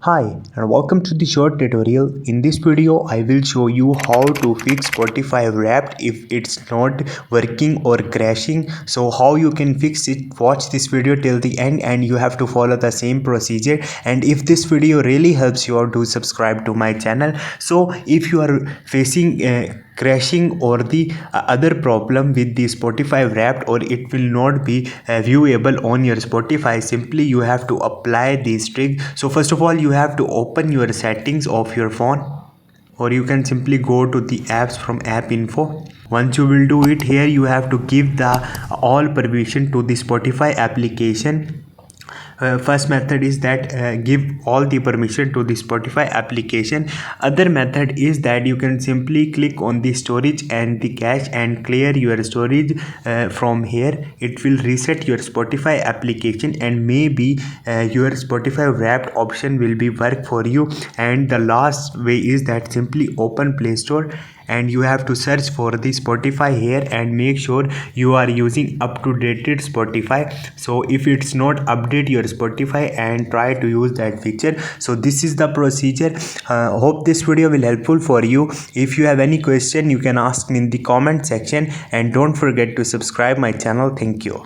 Hi and welcome to the short tutorial. In this video I will show you how to fix Spotify Wrapped if it's not working or crashing. So how you can fix it, watch this video till the end and you have to follow the same procedure. And if this video really helps you out, do subscribe to my channel. So if you are facing crashing or the other problem with the Spotify Wrapped, or it will not be viewable on your Spotify, simply you have to apply this trick. So first of all, you have to open your settings of your phone, or you can simply go to the apps from app info. Once you will do it, here you have to give the all permission to the Spotify application. First method is that give all the permission to the Spotify application. Other method is that you can simply click on the storage and the cache and clear your storage from here. It will reset your Spotify application and maybe your Spotify Wrapped option will be work for you. And the last way is that simply open Play Store and you have to search for the Spotify here and make sure you are using up to date Spotify. So if it's not, update your Spotify and try to use that feature. So this is the procedure. Hope this video will helpful for you. If you have any question, you can ask me in the comment section and don't forget to subscribe my channel. Thank you.